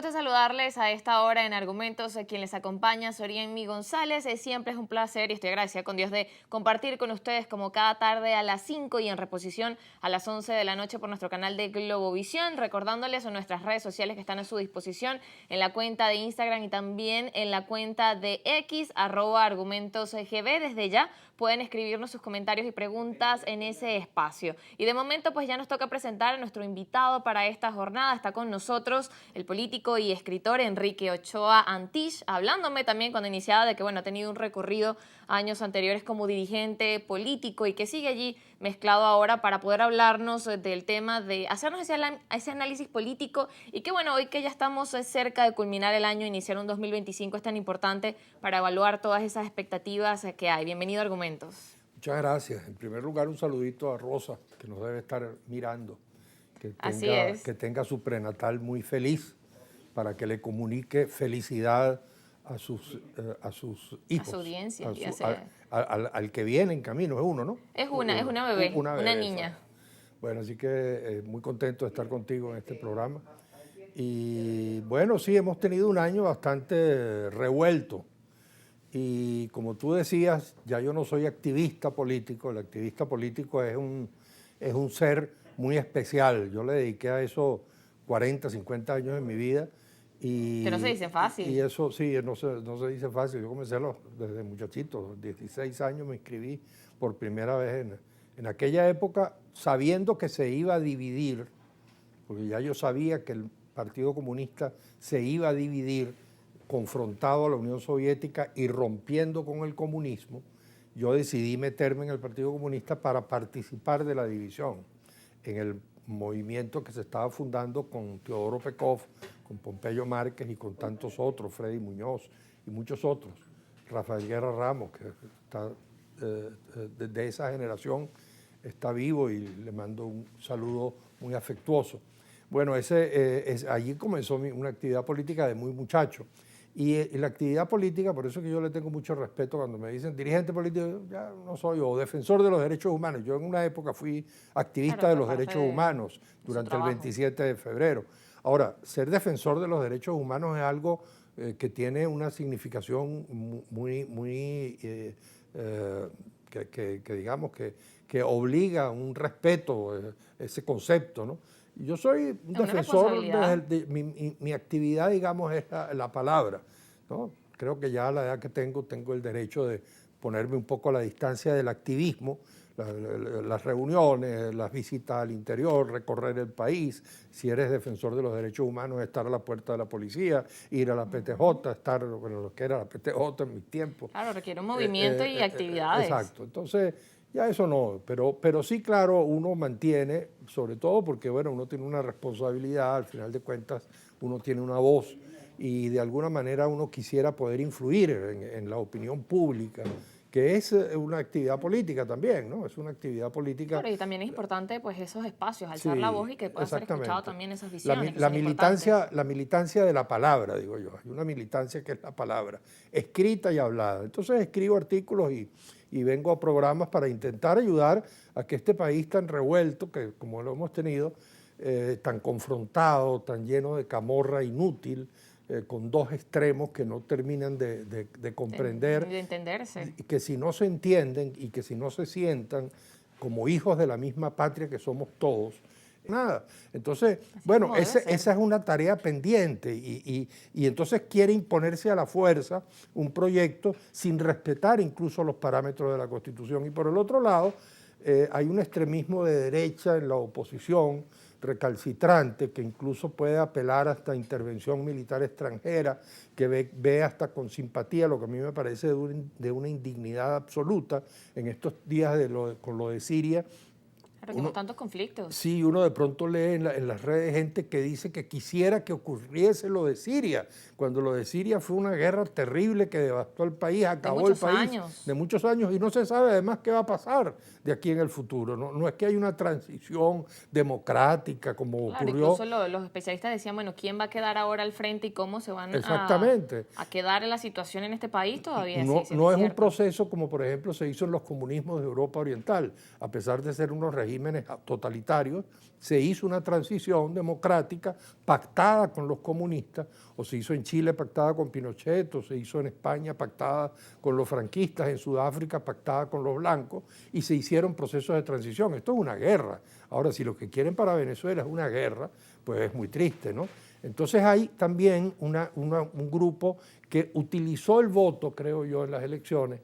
gusto saludarles a esta hora en Argumentos. A quien les acompaña, Sorienmi González. Siempre es un placer y estoy agradecida con Dios de compartir con ustedes como cada tarde a las 5 y en reposición a las 11 de la noche por nuestro canal de Globovisión. Recordándoles en nuestras redes sociales que están a su disposición en la cuenta de Instagram y también en la cuenta de X, @argumentosgb. Desde ya pueden escribirnos sus comentarios y preguntas en ese espacio. Y de momento pues ya nos toca presentar a nuestro invitado para esta jornada. Está con nosotros el político y escritor Enrique Ochoa Antich, hablándome también cuando iniciaba de que ha tenido un recorrido años anteriores como dirigente político y que sigue allí mezclado ahora para poder hablarnos del tema de hacernos ese análisis político y que hoy que ya estamos cerca de culminar el año, iniciar un 2025 es tan importante para evaluar todas esas expectativas que hay. Bienvenido a Argumentos. Muchas gracias. En primer lugar, un saludito a Rosa, que nos debe estar mirando. Así es. Que tenga su prenatal muy feliz, para que le comunique felicidad a sus hijos. A su audiencia. Al que viene en camino, es uno, ¿no? Es una bebé, una niña. Exacto. Bueno, así que muy contento de estar contigo en este programa. Y bueno, sí, hemos tenido un año bastante revuelto. Y como tú decías, ya yo no soy activista político. El activista político es un ser muy especial. Yo le dediqué a eso 40, 50 años de mi vida. Que no se dice fácil. Y eso sí, no se dice fácil. Yo comencé desde muchachito, 16 años me inscribí por primera vez en aquella época, sabiendo que se iba a dividir, porque ya yo sabía que el Partido Comunista se iba a dividir, confrontado a la Unión Soviética y rompiendo con el comunismo. Yo decidí meterme en el Partido Comunista para participar de la división, en el movimiento que se estaba fundando con Teodoro Pekov, con Pompeyo Márquez y con tantos otros, Freddy Muñoz y muchos otros, Rafael Guerra Ramos, que está de esa generación, está vivo y le mando un saludo muy afectuoso. Bueno, allí comenzó una actividad política de muy muchacho. Y la actividad política, por eso que yo le tengo mucho respeto cuando me dicen dirigente político, ya no soy, o defensor de los derechos humanos. Yo en una época fui activista de los derechos humanos durante el 27 de febrero. Ahora, ser defensor de los derechos humanos es algo que tiene una significación que digamos que obliga a un respeto, ese concepto, ¿no? Yo soy un defensor, mi actividad, digamos, es la palabra, ¿no? Creo que ya a la edad que tengo el derecho de ponerme un poco a la distancia del activismo, las reuniones, las visitas al interior, recorrer el país. Si eres defensor de los derechos humanos, estar a la puerta de la policía, ir a la PTJ, estar, lo que era la PTJ en mis tiempos. Claro, requiere un movimiento y actividades. Exacto, entonces ya eso no, pero sí, claro, uno mantiene, sobre todo porque, uno tiene una responsabilidad, al final de cuentas, uno tiene una voz y de alguna manera uno quisiera poder influir en la opinión pública, que es una actividad política también, ¿no? Es una actividad política. Claro, y también es importante, pues, esos espacios, alzar la voz y que pueda ser escuchado también esas visiones. La militancia de la palabra, digo yo. Hay una militancia que es la palabra, escrita y hablada. Entonces escribo artículos y vengo a programas para intentar ayudar a que este país tan revuelto, que como lo hemos tenido, tan confrontado, tan lleno de camorra inútil, con dos extremos que no terminan de comprender, de entenderse, y que si no se entienden y que si no se sientan como hijos de la misma patria que somos todos, nada. Entonces, esa es una tarea pendiente y entonces quiere imponerse a la fuerza un proyecto sin respetar incluso los parámetros de la Constitución. Y por el otro lado, hay un extremismo de derecha en la oposición, recalcitrante, que incluso puede apelar hasta intervención militar extranjera, que ve hasta con simpatía, lo que a mí me parece de una indignidad absoluta en estos días con lo de Siria. Claro, con tantos conflictos. Sí, uno de pronto lee en las redes gente que dice que quisiera que ocurriese lo de Siria, cuando lo de Siria fue una guerra terrible que devastó el país, acabó el país de muchos años y no se sabe además qué va a pasar de aquí en el futuro. No es que hay una transición democrática como ocurrió. Incluso los especialistas decían, ¿quién va a quedar ahora al frente y cómo se van a quedar en la situación en este país? Todavía no es un proceso como por ejemplo se hizo en los comunismos de Europa Oriental, a pesar de ser unos regímenes regímenes totalitarios, se hizo una transición democrática pactada con los comunistas, o se hizo en Chile pactada con Pinochet, o se hizo en España pactada con los franquistas, en Sudáfrica pactada con los blancos, y se hicieron procesos de transición. Esto es una guerra. Ahora, si lo que quieren para Venezuela es una guerra, pues es muy triste, ¿no? Entonces hay también un grupo que utilizó el voto, creo yo, en las elecciones,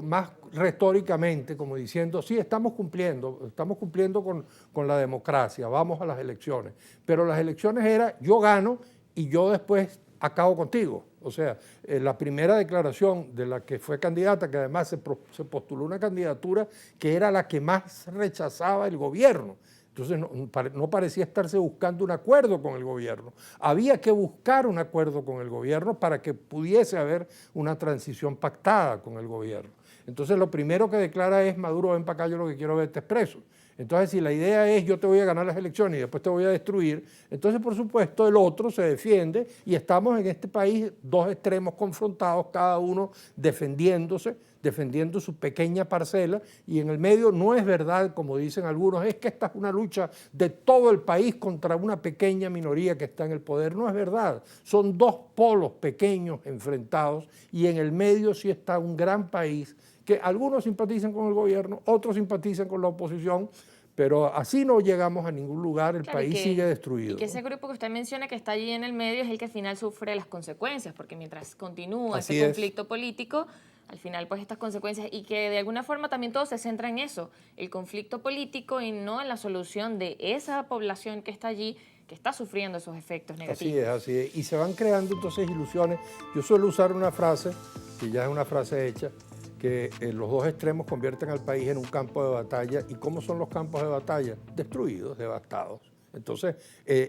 más retóricamente, como diciendo, sí, estamos cumpliendo con la democracia, vamos a las elecciones. Pero las elecciones era, yo gano y yo después acabo contigo. O sea, la primera declaración de la que fue candidata, que además se postuló una candidatura que era la que más rechazaba el gobierno. Entonces no parecía estarse buscando un acuerdo con el gobierno. Había que buscar un acuerdo con el gobierno para que pudiese haber una transición pactada con el gobierno. Entonces lo primero que declara es: Maduro, ven para acá, yo lo que quiero es verte expreso. Entonces, si la idea es yo te voy a ganar las elecciones y después te voy a destruir, entonces por supuesto el otro se defiende y estamos en este país dos extremos confrontados, cada uno defendiéndose, defendiendo su pequeña parcela, y en el medio no es verdad, como dicen algunos, es que esta es una lucha de todo el país contra una pequeña minoría que está en el poder. No es verdad, son dos polos pequeños enfrentados y en el medio sí está un gran país que algunos simpatizan con el gobierno, otros simpatizan con la oposición, pero así no llegamos a ningún lugar, el país sigue destruido. Y que ese grupo que usted menciona que está allí en el medio es el que al final sufre las consecuencias, porque mientras continúa ese conflicto político, al final pues estas consecuencias, y que de alguna forma también todo se centra en eso, el conflicto político y no en la solución de esa población que está allí, que está sufriendo esos efectos negativos. Así es, y se van creando entonces ilusiones. Yo suelo usar una frase, que ya es una frase hecha, que los dos extremos convierten al país en un campo de batalla. ¿Y cómo son los campos de batalla? Destruidos, devastados. Entonces,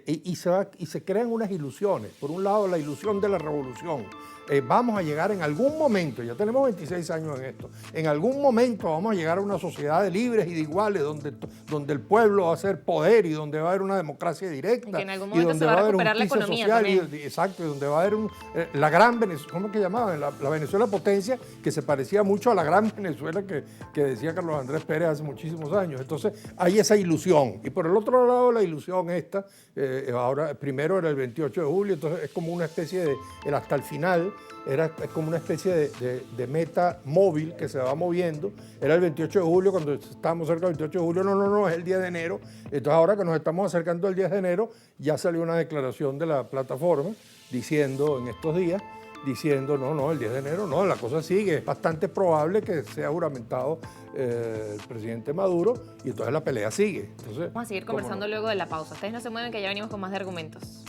y se crean unas ilusiones. Por un lado, la ilusión de la revolución. Vamos a llegar en algún momento, ya tenemos 26 años en esto, en algún momento vamos a llegar a una sociedad de libres y de iguales, donde el pueblo va a ser poder y donde va a haber una democracia directa. Y que en algún momento se va a recuperar la economía también. Exacto, y donde va a haber la gran Venezuela, ¿cómo que llamaban? La Venezuela potencia, que se parecía mucho a la gran Venezuela que decía Carlos Andrés Pérez hace muchísimos años. Entonces hay esa ilusión. Y por el otro lado, la ilusión esta, ahora primero era el 28 de julio, entonces es como una especie de, hasta el final, es como una especie de meta móvil que se va moviendo. Era el 28 de julio, cuando estábamos cerca del 28 de julio, no, es el 10 de enero. Entonces ahora que nos estamos acercando al 10 de enero, ya salió una declaración de la plataforma diciendo, en estos días, diciendo, no, el 10 de enero no, la cosa sigue, es bastante probable que sea juramentado el presidente Maduro, y entonces la pelea sigue. Entonces, vamos a seguir conversando luego de la pausa. Ustedes no se mueven, que ya venimos con más de argumentos.